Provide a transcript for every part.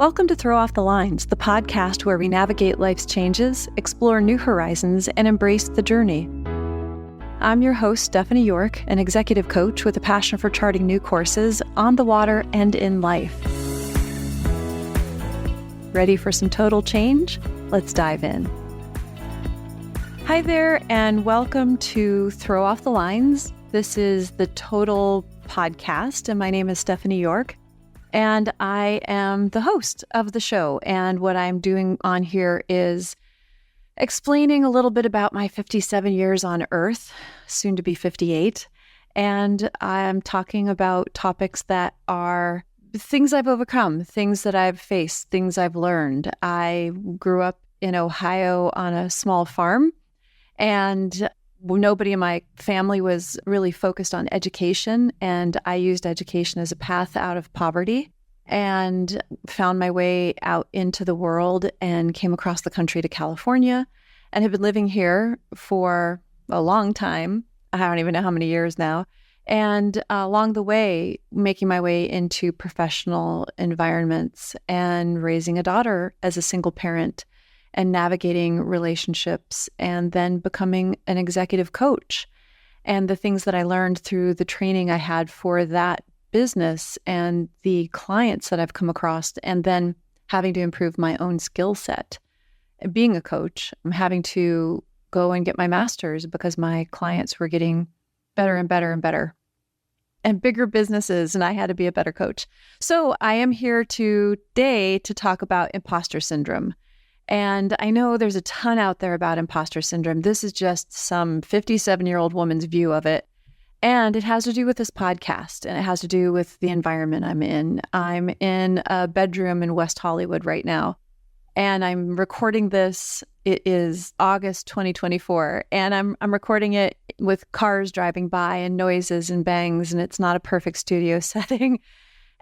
Welcome to Throw Off the Lines, the podcast where we navigate life's changes, explore new horizons, and embrace the journey. I'm your host, Stephanie York, an executive coach with a passion for charting new courses on the water and in life. Ready for some total change? Let's dive in. Hi there, and welcome to Throw Off the Lines. This is the Total Podcast, and my name is Stephanie York. And I am the host of the show. And what I'm doing on here is explaining a little bit about my 57 years on Earth, soon to be 58. And I'm talking about topics that are things I've overcome, things that I've faced, things I've learned. I grew up in Ohio on a small farm, and nobody in my family was really focused on education, and I used education as a path out of poverty and found my way out into the world and came across the country to California and have been living here for a long time. I don't even know how many years now. And along the way, making my way into professional environments and raising a daughter as a single parent and navigating relationships, and then becoming an executive coach. And the things that I learned through the training I had for that business and the clients that I've come across, and then having to improve my own skill set. Being a coach, I'm having to go and get my master's because my clients were getting better and better and better and bigger businesses, and I had to be a better coach. So I am here today to talk about imposter syndrome. And I know there's a ton out there about imposter syndrome. This is just some 57-year-old woman's view of it. And it has to do with this podcast, and it has to do with the environment I'm in. I'm in a bedroom in West Hollywood right now, and I'm recording this. It is August 2024, and I'm recording it with cars driving by and noises and bangs, and it's not a perfect studio setting.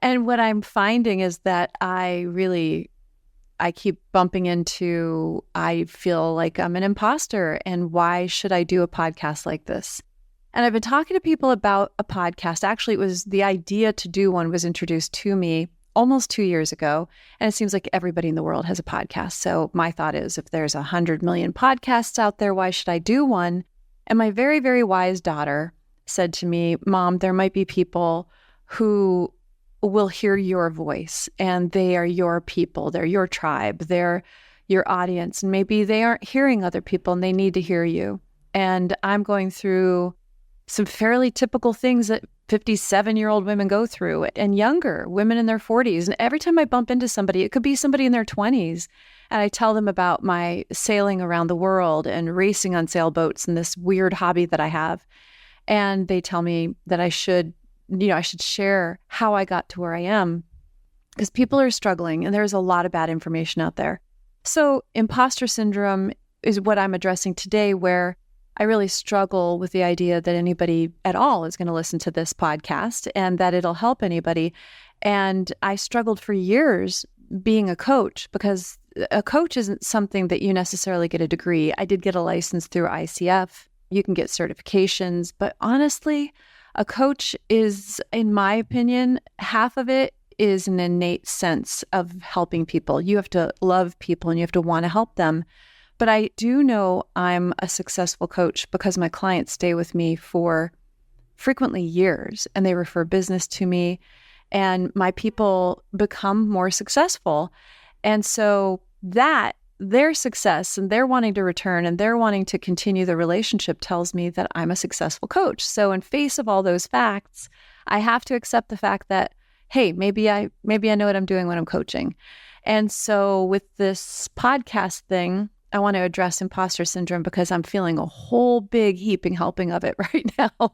And what I'm finding is that I keep bumping into, I feel like I'm an imposter, and why should I do a podcast like this? And I've been talking to people about a podcast. Actually, it was the idea to do one was introduced to me almost 2 years ago. And it seems like everybody in the world has a podcast. So my thought is, if there's 100 million podcasts out there, why should I do one? And my very, very wise daughter said to me, Mom, there might be people who will hear your voice, and they are your people. They're your tribe. They're your audience. And maybe they aren't hearing other people and they need to hear you. And I'm going through some fairly typical things that 57-year-old women go through, and younger women in their 40s. And every time I bump into somebody, it could be somebody in their 20s, and I tell them about my sailing around the world and racing on sailboats and this weird hobby that I have. And they tell me that I should share how I got to where I am, because people are struggling and there's a lot of bad information out there. So imposter syndrome is what I'm addressing today, where I really struggle with the idea that anybody at all is going to listen to this podcast and that it'll help anybody. And I struggled for years being a coach, because a coach isn't something that you necessarily get a degree. I did get a license through ICF. You can get certifications, but honestly, a coach is, in my opinion, half of it is an innate sense of helping people. You have to love people and you have to want to help them. But I do know I'm a successful coach because my clients stay with me for frequently years, and they refer business to me, and my people become more successful. And so that their success and they're wanting to return and they're wanting to continue the relationship tells me that I'm a successful coach. So in face of all those facts, I have to accept the fact that, hey, maybe I know what I'm doing when I'm coaching. And so with this podcast thing, I want to address imposter syndrome because I'm feeling a whole big heaping helping of it right now,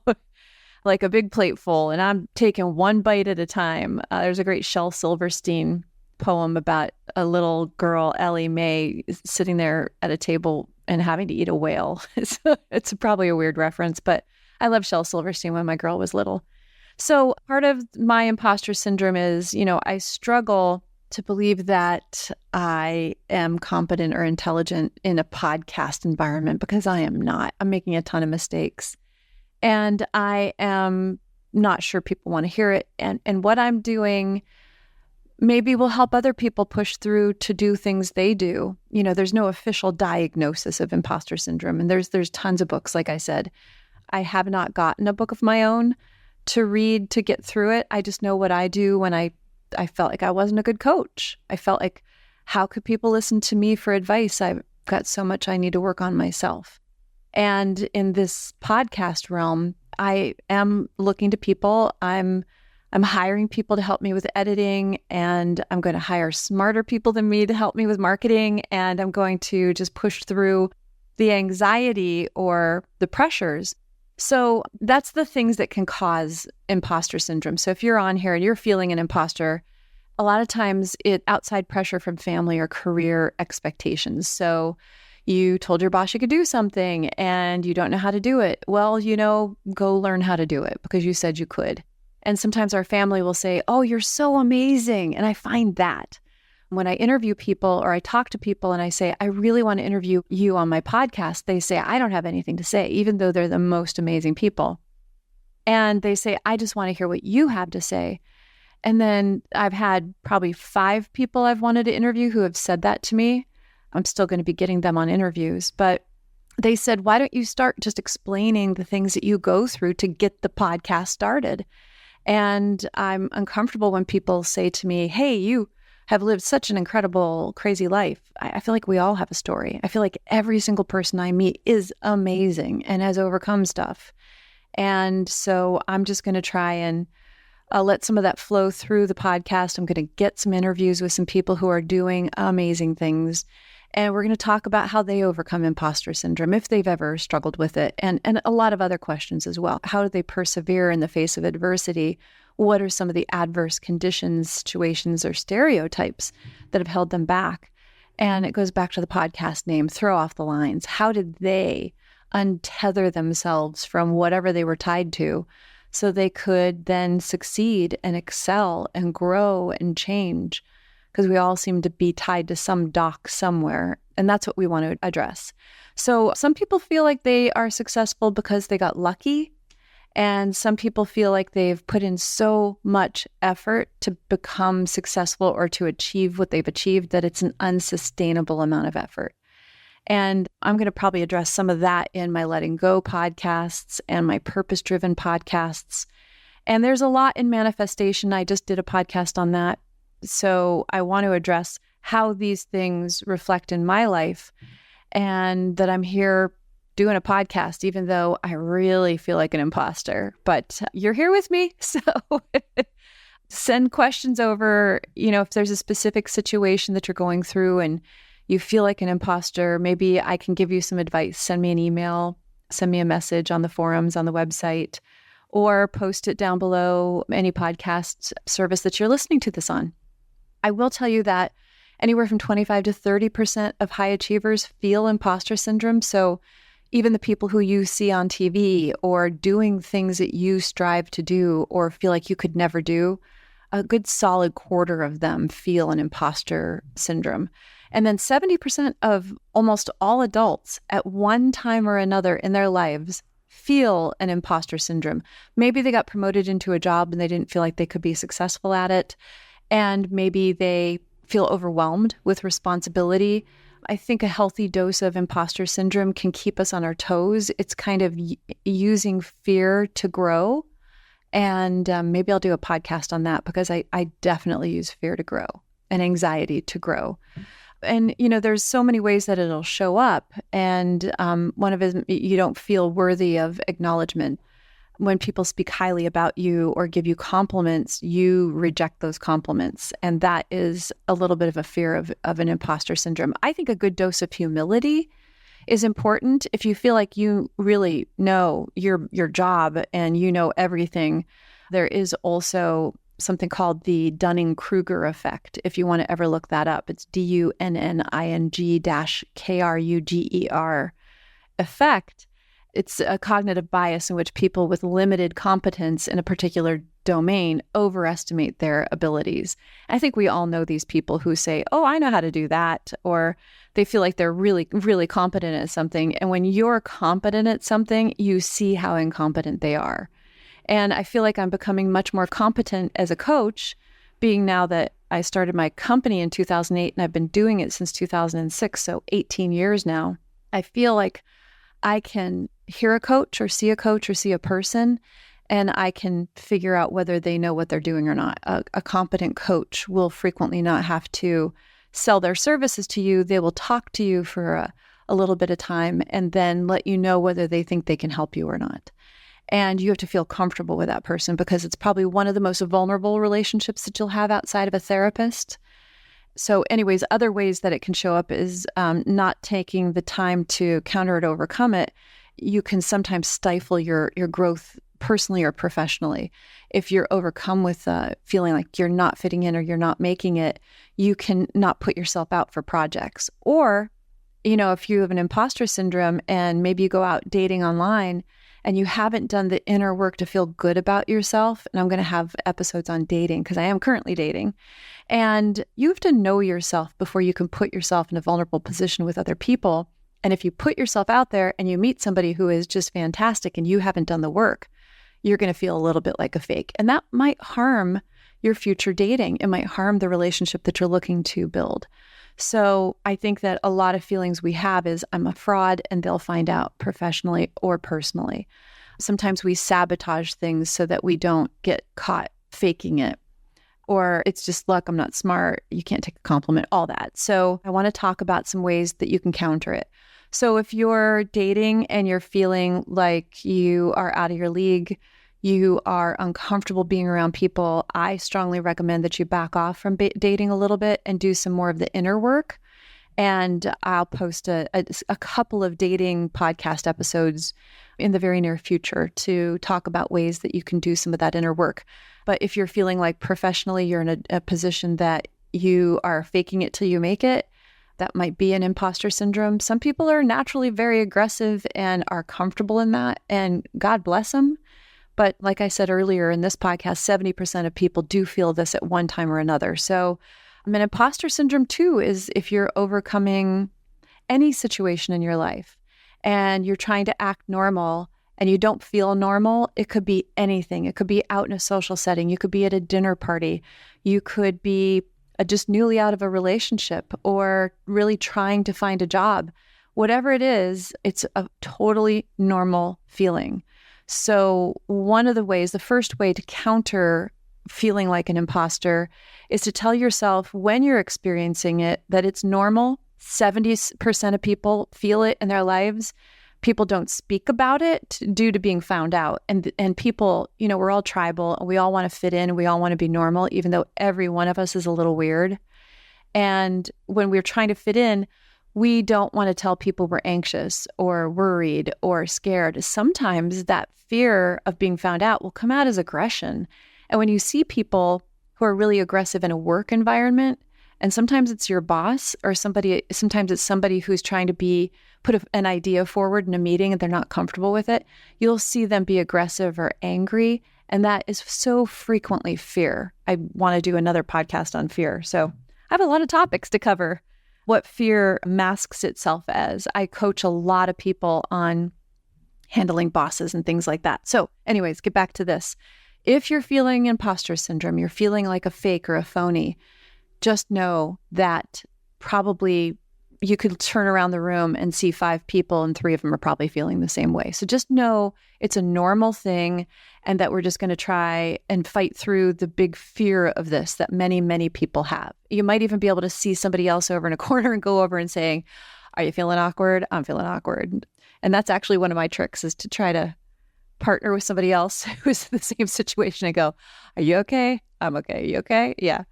like a big plate full, and I'm taking one bite at a time. There's a great Shel Silverstein poem about a little girl, Ellie Mae, sitting there at a table and having to eat a whale. It's probably a weird reference, but I loved Shel Silverstein when my girl was little. So part of my imposter syndrome is, I struggle to believe that I am competent or intelligent in a podcast environment, because I am not. I'm making a ton of mistakes, and I am not sure people want to hear it. And what I'm doing maybe we'll help other people push through to do things they do. There's no official diagnosis of imposter syndrome. And there's tons of books, like I said. I have not gotten a book of my own to read to get through it. I just know what I do when I felt like I wasn't a good coach. I felt like, how could people listen to me for advice? I've got so much I need to work on myself. And in this podcast realm, I am looking to people. I'm hiring people to help me with editing, and I'm going to hire smarter people than me to help me with marketing. And I'm going to just push through the anxiety or the pressures. So that's the things that can cause imposter syndrome. So if you're on here and you're feeling an imposter, a lot of times it's outside pressure from family or career expectations. So you told your boss you could do something and you don't know how to do it. Well, go learn how to do it because you said you could. And sometimes our family will say, oh, you're so amazing. And I find that when I interview people or I talk to people and I say, I really want to interview you on my podcast, they say, I don't have anything to say, even though they're the most amazing people. And they say, I just want to hear what you have to say. And then I've had probably 5 people I've wanted to interview who have said that to me. I'm still going to be getting them on interviews, but they said, why don't you start just explaining the things that you go through to get the podcast started? And I'm uncomfortable when people say to me, hey, you have lived such an incredible, crazy life. I feel like we all have a story. I feel like every single person I meet is amazing and has overcome stuff. And so I'm just going to try and let some of that flow through the podcast. I'm going to get some interviews with some people who are doing amazing things. And we're going to talk about how they overcome imposter syndrome, if they've ever struggled with it, and a lot of other questions as well. How do they persevere in the face of adversity? What are some of the adverse conditions, situations, or stereotypes that have held them back? And it goes back to the podcast name, Throw Off the Lines. How did they untether themselves from whatever they were tied to so they could then succeed and excel and grow and change? Because we all seem to be tied to some dock somewhere. And that's what we want to address. So some people feel like they are successful because they got lucky. And some people feel like they've put in so much effort to become successful or to achieve what they've achieved that it's an unsustainable amount of effort. And I'm going to probably address some of that in my Letting Go podcasts and my purpose-driven podcasts. And there's a lot in manifestation. I just did a podcast on that. So I want to address how these things reflect in my life and that I'm here doing a podcast, even though I really feel like an imposter. But you're here with me. So send questions over, if there's a specific situation that you're going through and you feel like an imposter, maybe I can give you some advice. Send me an email, send me a message on the forums, on the website, or post it down below any podcast service that you're listening to this on. I will tell you that anywhere from 25 to 30% of high achievers feel imposter syndrome. So even the people who you see on TV or doing things that you strive to do or feel like you could never do, a good solid quarter of them feel an imposter syndrome. And then 70% of almost all adults at one time or another in their lives feel an imposter syndrome. Maybe they got promoted into a job and they didn't feel like they could be successful at it. And maybe they feel overwhelmed with responsibility. I think a healthy dose of imposter syndrome can keep us on our toes. It's kind of using fear to grow. And maybe I'll do a podcast on that because I definitely use fear to grow and anxiety to grow. And, there's so many ways that it'll show up. And one of it, you don't feel worthy of acknowledgement. When people speak highly about you or give you compliments, you reject those compliments. And that is a little bit of a fear of an imposter syndrome. I think a good dose of humility is important. If you feel like you really know your job and you know everything, there is also something called the Dunning-Kruger effect. If you want to ever look that up, it's DUNNING-KRUGER effect. It's a cognitive bias in which people with limited competence in a particular domain overestimate their abilities. I think we all know these people who say, oh, I know how to do that, or they feel like they're really, really competent at something. And when you're competent at something, you see how incompetent they are. And I feel like I'm becoming much more competent as a coach, being now that I started my company in 2008 and I've been doing it since 2006, so 18 years now. I feel like I can hear a coach or see a person, and I can figure out whether they know what they're doing or not. A competent coach will frequently not have to sell their services to you. They will talk to you for a little bit of time and then let you know whether they think they can help you or not. And you have to feel comfortable with that person because it's probably one of the most vulnerable relationships that you'll have outside of a therapist. So anyways, other ways that it can show up is not taking the time to counter it, overcome it. You can sometimes stifle your growth personally or professionally. If you're overcome with feeling like you're not fitting in or you're not making it, you can not put yourself out for projects. Or, if you have an imposter syndrome and maybe you go out dating online and you haven't done the inner work to feel good about yourself, and I'm going to have episodes on dating because I am currently dating, and you have to know yourself before you can put yourself in a vulnerable position with other people. And if you put yourself out there and you meet somebody who is just fantastic and you haven't done the work, you're going to feel a little bit like a fake. And that might harm your future dating. It might harm the relationship that you're looking to build. So I think that a lot of feelings we have is I'm a fraud and they'll find out professionally or personally. Sometimes we sabotage things so that we don't get caught faking it. Or it's just luck, I'm not smart, you can't take a compliment, all that. So I want to talk about some ways that you can counter it. So if you're dating and you're feeling like you are out of your league, you are uncomfortable being around people, I strongly recommend that you back off from dating a little bit and do some more of the inner work. And I'll post a couple of dating podcast episodes in the very near future to talk about ways that you can do some of that inner work. But if you're feeling like professionally you're in a position that you are faking it till you make it, that might be an imposter syndrome. Some people are naturally very aggressive and are comfortable in that, and God bless them. But like I said earlier in this podcast, 70% of people do feel this at one time or another. So an imposter syndrome too is if you're overcoming any situation in your life and you're trying to act normal and you don't feel normal. It could be anything. It could be out in a social setting. You could be at a dinner party. You could be just newly out of a relationship or really trying to find a job. Whatever it is, it's a totally normal feeling. So one of the ways, the first way to counter feeling like an imposter is to tell yourself when you're experiencing it that it's normal. 70% of people feel it in their lives. People don't speak about it due to being found out. And people, we're all tribal and we all want to fit in and we all want to be normal, even though every one of us is a little weird. And when we're trying to fit in, we don't want to tell people we're anxious or worried or scared. Sometimes that fear of being found out will come out as aggression. And when you see people who are really aggressive in a work environment, and sometimes it's your boss or sometimes it's somebody who's trying to put an idea forward in a meeting and they're not comfortable with it, you'll see them be aggressive or angry. And that is so frequently fear. I want to do another podcast on fear. So I have a lot of topics to cover. What fear masks itself as. I coach a lot of people on handling bosses and things like that. So anyways, get back to this. If you're feeling imposter syndrome, you're feeling like a fake or a phony, just know that probably you could turn around the room and see 5 people and 3 of them are probably feeling the same way. So just know it's a normal thing and that we're just going to try and fight through the big fear of this that many, many people have. You might even be able to see somebody else over in a corner and go over and saying, "Are you feeling awkward? I'm feeling awkward." And that's actually one of my tricks is to try to partner with somebody else who's in the same situation and go, "Are you okay? I'm okay. Are you okay?" Yeah.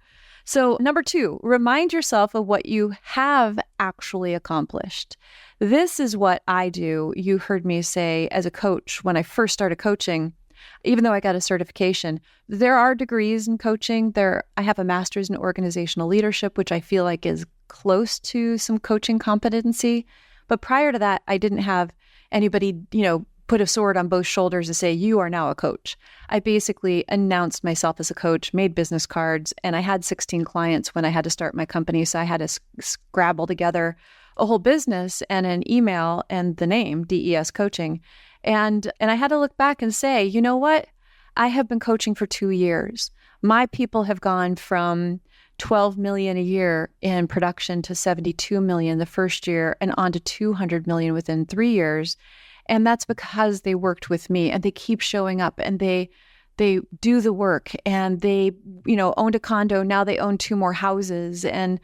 So number 2, remind yourself of what you have actually accomplished. This is what I do. You heard me say as a coach when I first started coaching, even though I got a certification, there are degrees in coaching. I have a master's in organizational leadership, which I feel like is close to some coaching competency. But prior to that, I didn't have anybody, put a sword on both shoulders to say, "You are now a coach." I basically announced myself as a coach, made business cards, and I had 16 clients when I had to start my company. So I had to scrabble together a whole business and an email and the name, DES Coaching. And I had to look back and say, you know what? I have been coaching for 2 years. My people have gone from 12 million a year in production to 72 million the first year and on to 200 million within 3 years. And that's because they worked with me and they keep showing up and they do the work and they, owned a condo. Now they own 2 more houses. And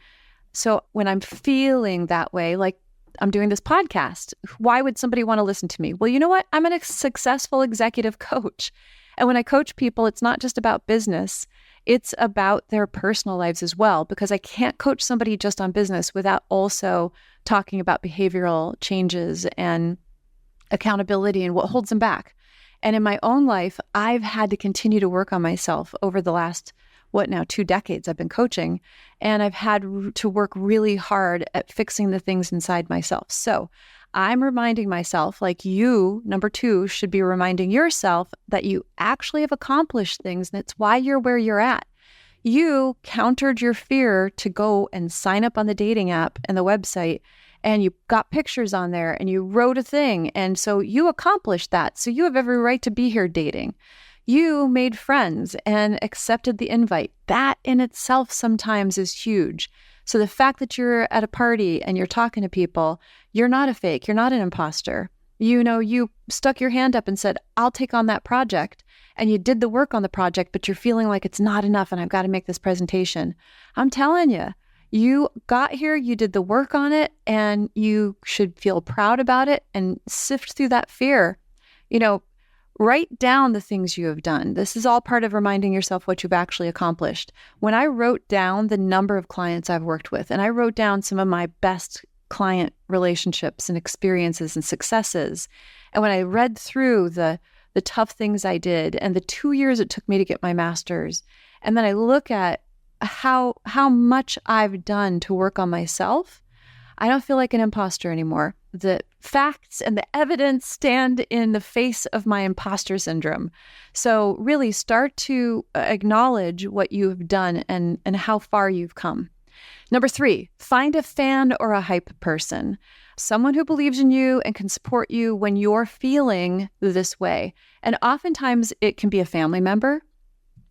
so when I'm feeling that way, like I'm doing this podcast, why would somebody want to listen to me? Well, you know what? I'm a successful executive coach. And when I coach people, it's not just about business. It's about their personal lives as well, because I can't coach somebody just on business without also talking about behavioral changes and accountability and what holds them back. And in my own life, I've had to continue to work on myself over the last, 2 decades I've been coaching. And I've had to work really hard at fixing the things inside myself. So I'm reminding myself, like you, number 2, should be reminding yourself that you actually have accomplished things. And it's why you're where you're at. You countered your fear to go and sign up on the dating app and the website, and you got pictures on there and you wrote a thing. And so you accomplished that. So you have every right to be here dating. You made friends and accepted the invite. That in itself sometimes is huge. So the fact that you're at a party and you're talking to people, you're not a fake. You're not an imposter. You stuck your hand up and said, I'll take on that project. And you did the work on the project, but you're feeling like it's not enough and I've got to make this presentation. I'm telling you, you got here, you did the work on it, and you should feel proud about it and sift through that fear. Write down the things you have done. This is all part of reminding yourself what you've actually accomplished. When I wrote down the number of clients I've worked with, and I wrote down some of my best client relationships and experiences and successes, and when I read through the tough things I did and the 2 years it took me to get my master's, and then I look at how much I've done to work on myself, I don't feel like an imposter anymore. The facts and the evidence stand in the face of my imposter syndrome. So really start to acknowledge what you've done and how far you've come. Number 3, find a fan or a hype person, someone who believes in you and can support you when you're feeling this way. And oftentimes it can be a family member.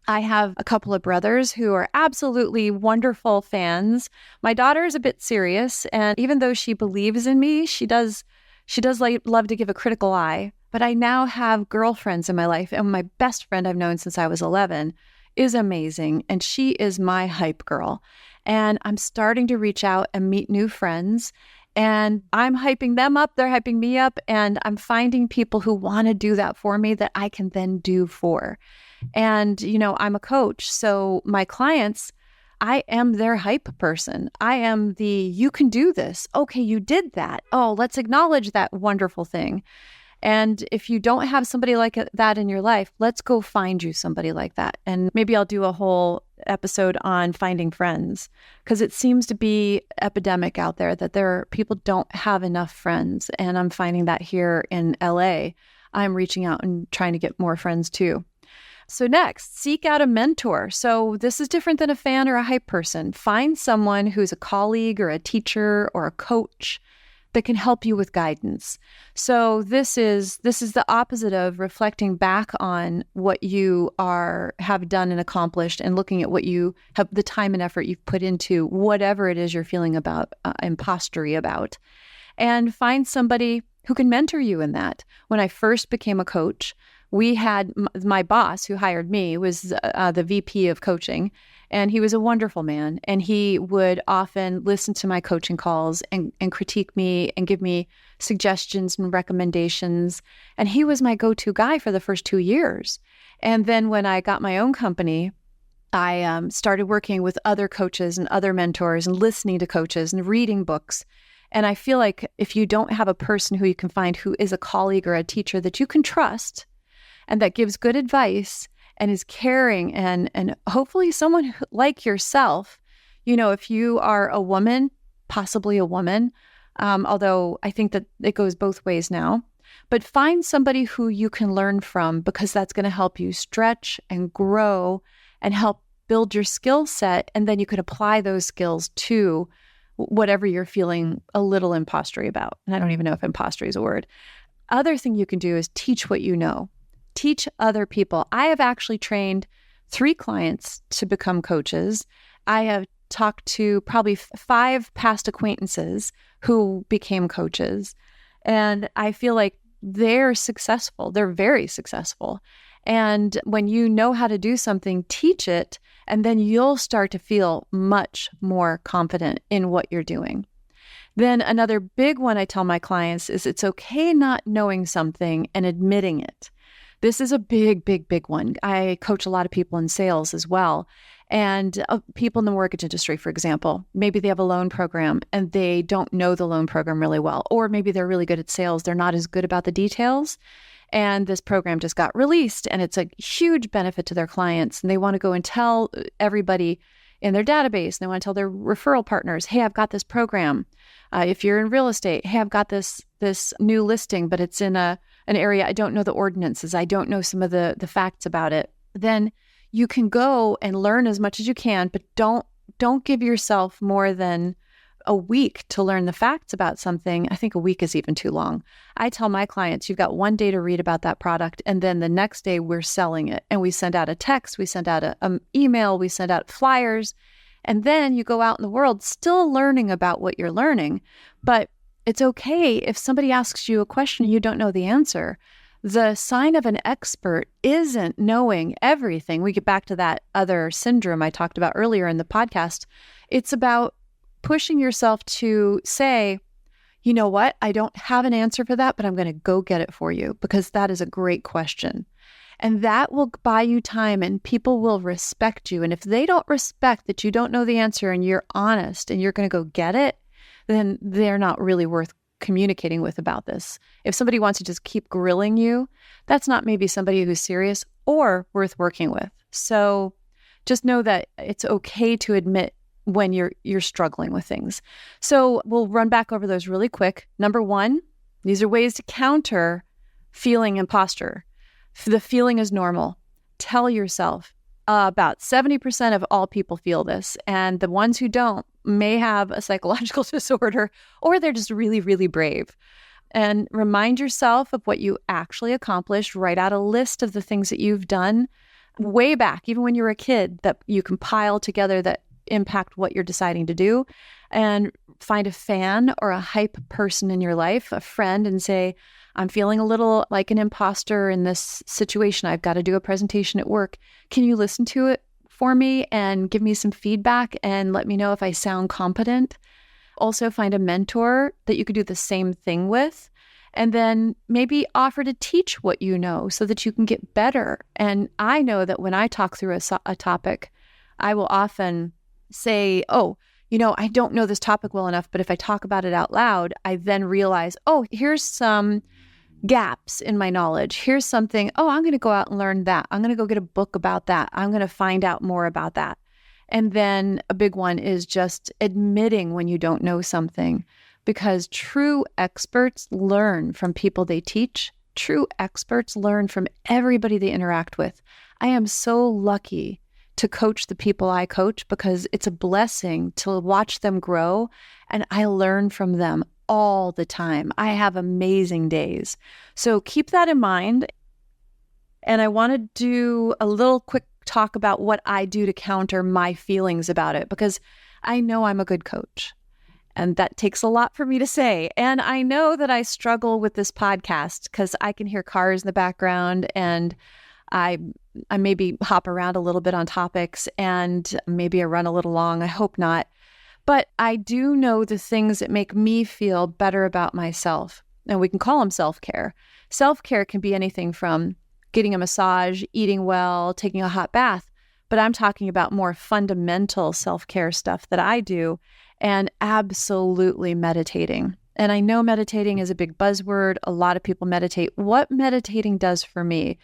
I have a couple of brothers who are absolutely wonderful fans. My daughter is a bit serious, and even though she believes in me, she does love to give a critical eye. But I now have girlfriends in my life, and my best friend I've known since I was 11 is amazing, and she is my hype girl. And I'm starting to reach out and meet new friends, and I'm hyping them up, they're hyping me up, and I'm finding people who want to do that for me that I can then do for. And, I'm a coach, so my clients, I am their hype person. I am you can do this. Okay, you did that. Oh, let's acknowledge that wonderful thing. And if you don't have somebody like that in your life, let's go find you somebody like that. And maybe I'll do a whole episode on finding friends, because it seems to be epidemic out there that people don't have enough friends. And I'm finding that here in LA. I'm reaching out and trying to get more friends too. So next, seek out a mentor. So this is different than a fan or a hype person. Find someone who's a colleague or a teacher or a coach that can help you with guidance. So this is the opposite of reflecting back on what you have done and accomplished and looking at what you have, the time and effort you've put into whatever it is you're feeling about, impostery about, and find somebody who can mentor you in that. When I first became a coach, we had my boss who hired me was the VP of coaching, and he was a wonderful man. And he would often listen to my coaching calls and critique me and give me suggestions and recommendations. And he was my go-to guy for the first 2 years. And then when I got my own company, I started working with other coaches and other mentors and listening to coaches and reading books. And I feel like if you don't have a person who you can find who is a colleague or a teacher that you can trust, and that gives good advice and is caring and hopefully someone like yourself, if you are a woman, possibly a woman, although I think that it goes both ways now, but find somebody who you can learn from, because that's going to help you stretch and grow and help build your skill set. And then you can apply those skills to whatever you're feeling a little impostery about. And I don't even know if impostery is a word. Other thing you can do is teach what you know. Teach other people. I have actually trained 3 clients to become coaches. I have talked to probably 5 past acquaintances who became coaches. And I feel like they're successful. They're very successful. And when you know how to do something, teach it, and then you'll start to feel much more confident in what you're doing. Then another big one I tell my clients is it's okay not knowing something and admitting it. This is a big, big, big one. I coach a lot of people in sales as well. And people in the mortgage industry, for example, maybe they have a loan program and they don't know the loan program really well. Or maybe they're really good at sales. They're not as good about the details. And this program just got released and it's a huge benefit to their clients. And they want to go and tell everybody in their database, and they want to tell their referral partners, hey, I've got this program. If you're in real estate, hey, I've got this new listing, but it's in an area I don't know the ordinances. I don't know some of the facts about it. Then you can go and learn as much as you can, but don't give yourself more than a week to learn the facts about something. I think a week is even too long. I tell my clients, you've got one day to read about that product, and then the next day we're selling it. And we send out a text, we send out an email, we send out flyers, and then you go out in the world still learning about what you're learning. But it's okay if somebody asks you a question and you don't know the answer. The sign of an expert isn't knowing everything. We get back to that other syndrome I talked about earlier in the podcast. It's about pushing yourself to say, you know what, I don't have an answer for that, but I'm going to go get it for you because that is a great question. And that will buy you time and people will respect you. And if they don't respect that you don't know the answer and you're honest and you're going to go get it, then they're not really worth communicating with about this. If somebody wants to just keep grilling you, that's not maybe somebody who's serious or worth working with. So just know that it's okay to admit when you're struggling with things. So we'll run back over those really quick. Number 1, these are ways to counter feeling imposter. The feeling is normal. Tell yourself about 70% of all people feel this, and the ones who don't may have a psychological disorder or they're just really, really brave. And remind yourself of what you actually accomplished. Write out a list of the things that you've done way back, even when you were a kid, that you compile together that impact what you're deciding to do. And find a fan or a hype person in your life, a friend, and say, I'm feeling a little like an imposter in this situation. I've got to do a presentation at work. Can you listen to it for me and give me some feedback and let me know if I sound competent? Also find a mentor that you could do the same thing with. And then maybe offer to teach what you know so that you can get better. And I know that when I talk through a topic, I will often say, oh, I don't know this topic well enough, but if I talk about it out loud, I then realize, oh, here's some gaps in my knowledge. Here's something, oh, I'm going to go out and learn that. I'm going to go get a book about that. I'm going to find out more about that. And then a big one is just admitting when you don't know something, because true experts learn from people they teach. True experts learn from everybody they interact with. I am so lucky to coach the people I coach because it's a blessing to watch them grow, and I learn from them all the time. I have amazing days. So keep that in mind. And I want to do a little quick talk about what I do to counter my feelings about it, because I know I'm a good coach. And that takes a lot for me to say. And I know that I struggle with this podcast because I can hear cars in the background, and I maybe hop around a little bit on topics, and maybe I run a little long. I hope not. But I do know the things that make me feel better about myself. And we can call them self-care. Self-care can be anything from getting a massage, eating well, taking a hot bath. But I'm talking about more fundamental self-care stuff that I do, and absolutely meditating. And I know meditating is a big buzzword. A lot of people meditate. What meditating does for me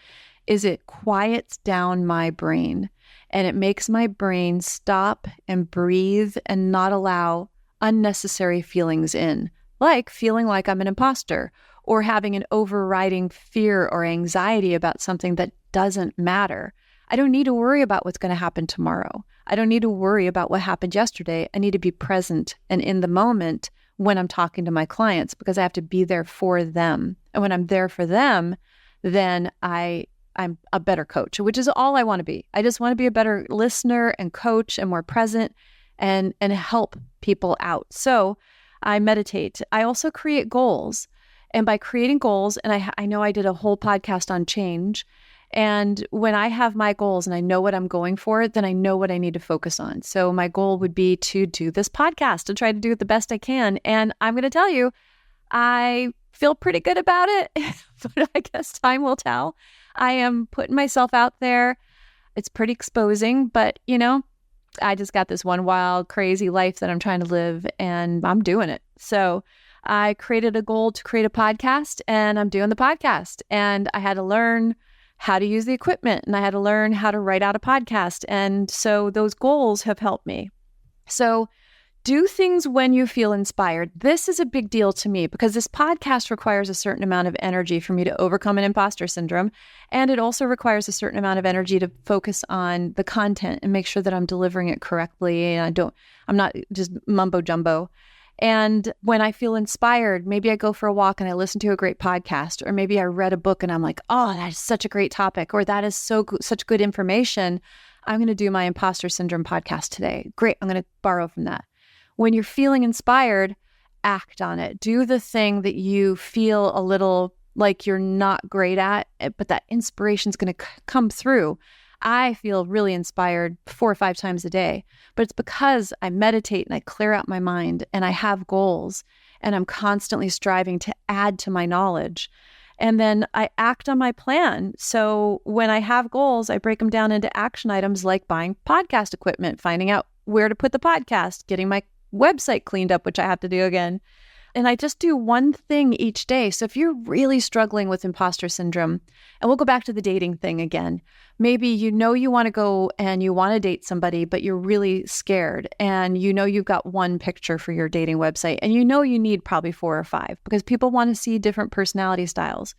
is it quiets down my brain, and it makes my brain stop and breathe and not allow unnecessary feelings in, like feeling like I'm an imposter or having an overriding fear or anxiety about something that doesn't matter. I don't need to worry about what's going to happen tomorrow. I don't need to worry about what happened yesterday. I need to be present and in the moment when I'm talking to my clients, because I have to be there for them. And when I'm there for them, then I I'm a better coach, which is all I want to be. I just want to be a better listener and coach and more present and help people out. So I meditate. I also create goals. And by creating goals, and I know I did a whole podcast on change. And when I have my goals and I know what I'm going for, then I know what I need to focus on. So my goal would be to do this podcast, to try to do it the best I can. And I'm going to tell you, I feel pretty good about it, but I guess time will tell. I am putting myself out there. It's pretty exposing, but I just got this one wild, crazy life that I'm trying to live, and I'm doing it. So I created a goal to create a podcast, and I'm doing the podcast. And I had to learn how to use the equipment, and I had to learn how to write out a podcast. And so those goals have helped me. So do things when you feel inspired. This is a big deal to me because this podcast requires a certain amount of energy for me to overcome an imposter syndrome. And it also requires a certain amount of energy to focus on the content and make sure that I'm delivering it correctly. And I'm not just mumbo jumbo. And when I feel inspired, maybe I go for a walk and I listen to a great podcast, or maybe I read a book and I'm like, oh, that is such a great topic, or that is such good information. I'm going to do my imposter syndrome podcast today. Great. I'm going to borrow from that. When you're feeling inspired, act on it. Do the thing that you feel a little like you're not great at, but that inspiration is going to come through. I feel really inspired 4 or 5 times a day, but it's because I meditate and I clear out my mind and I have goals and I'm constantly striving to add to my knowledge. And then I act on my plan. So when I have goals, I break them down into action items like buying podcast equipment, finding out where to put the podcast, getting my website cleaned up, which I have to do again. And I just do one thing each day. So if you're really struggling with imposter syndrome, and we'll go back to the dating thing again, maybe you want to go and you want to date somebody, but you're really scared. And you've got one picture for your dating website, and you need probably 4 or 5 because people want to see different personality styles.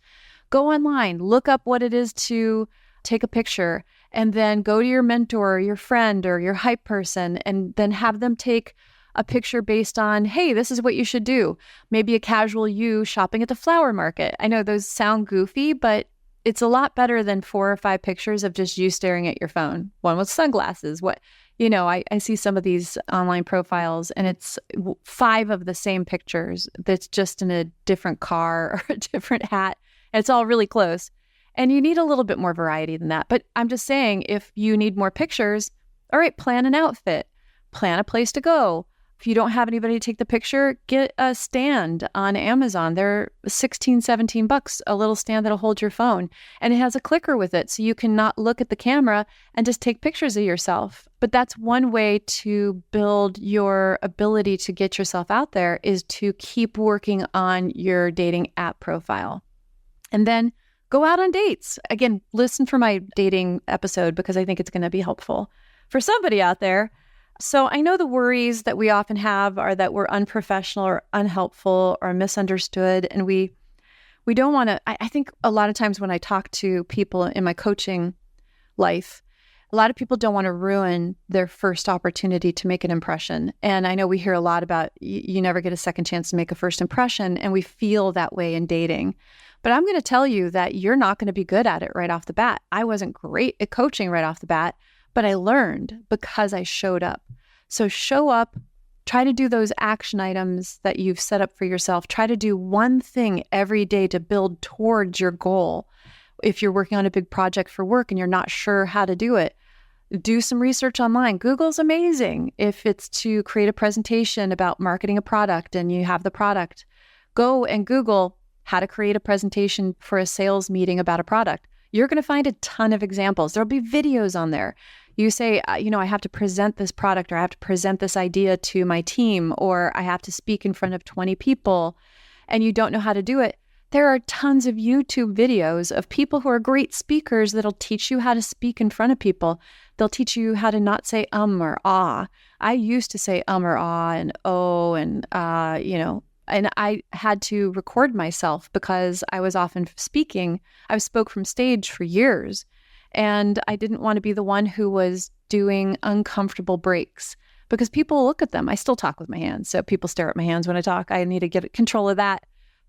Go online, look up what it is to take a picture, and then go to your mentor or your friend or your hype person, and then have them take a picture based on, hey, this is what you should do. Maybe a casual you shopping at the flower market. I know those sound goofy, but it's a lot better than 4 or 5 pictures of just you staring at your phone. One with sunglasses. I see some of these online profiles and it's 5 of the same pictures that's just in a different car or a different hat. And it's all really close. And you need a little bit more variety than that. But I'm just saying, if you need more pictures, all right, plan an outfit, plan a place to go. If you don't have anybody to take the picture, get a stand on Amazon. They're $16, $17, a little stand that'll hold your phone. And it has a clicker with it, so you can not look at the camera and just take pictures of yourself. But that's one way to build your ability to get yourself out there, is to keep working on your dating app profile. And then go out on dates. Again, listen for my dating episode because I think it's going to be helpful for somebody out there. So I know the worries that we often have are that we're unprofessional or unhelpful or misunderstood. And we don't want to, I think a lot of times when I talk to people in my coaching life, a lot of people don't want to ruin their first opportunity to make an impression. And I know we hear a lot about you never get a second chance to make a first impression. And we feel that way in dating. But I'm going to tell you that you're not going to be good at it right off the bat. I wasn't great at coaching right off the bat, but I learned because I showed up. So show up, try to do those action items that you've set up for yourself. Try to do one thing every day to build towards your goal. If you're working on a big project for work and you're not sure how to do it, do some research online. Google's amazing. If it's to create a presentation about marketing a product and you have the product, go and Google how to create a presentation for a sales meeting about a product. You're going to find a ton of examples. There'll be videos on there. You say, I have to present this product, or I have to present this idea to my team, or I have to speak in front of 20 people, and you don't know how to do it. There are tons of YouTube videos of people who are great speakers that'll teach you how to speak in front of people. They'll teach you how to not say or ah. I used to say or ah and oh and and I had to record myself because I was often speaking. I spoke from stage for years, and I didn't want to be the one who was doing uncomfortable breaks because people look at them. I still talk with my hands, so people stare at my hands when I talk. I need to get control of that.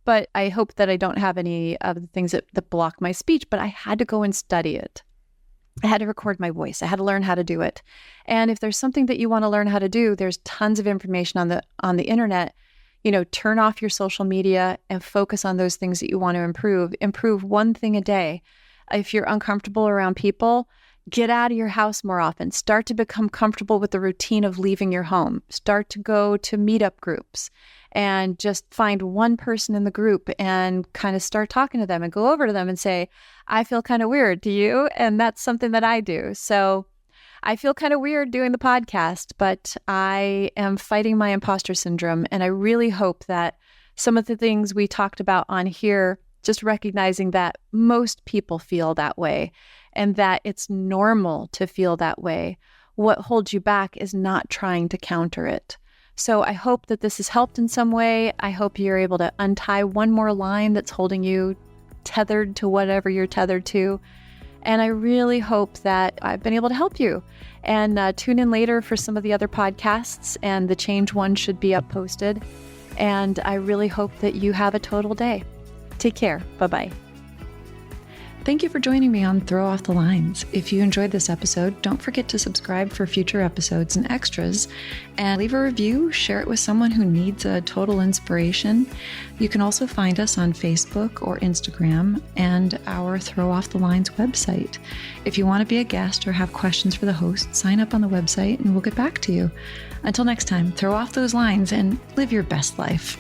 but I hope that I don't have any of the things that block my speech, but I had to go and study it. I had to record my voice. I had to learn how to do it. And if there's something that you want to learn how to do, there's tons of information on the internet. Turn off your social media and focus on those things that you want to improve. Improve one thing a day. If you're uncomfortable around people, get out of your house more often. Start to become comfortable with the routine of leaving your home. Start to go to meetup groups and just find one person in the group and kind of start talking to them and go over to them and say, I feel kind of weird. Do you? And that's something that I do. So I feel kind of weird doing the podcast, but I am fighting my imposter syndrome. And I really hope that some of the things we talked about on here, just recognizing that most people feel that way and that it's normal to feel that way. What holds you back is not trying to counter it. So I hope that this has helped in some way. I hope you're able to untie one more line that's holding you tethered to whatever you're tethered to. And I really hope that I've been able to help you. And tune in later for some of the other podcasts, and the change one should be up posted. And I really hope that you have a total day. Take care. Bye-bye. Thank you for joining me on Throw Off the Lines. If you enjoyed this episode, don't forget to subscribe for future episodes and extras, and leave a review, share it with someone who needs a total inspiration. You can also find us on Facebook or Instagram and our Throw Off the Lines website. If you want to be a guest or have questions for the host, sign up on the website and we'll get back to you. Until next time, throw off those lines and live your best life.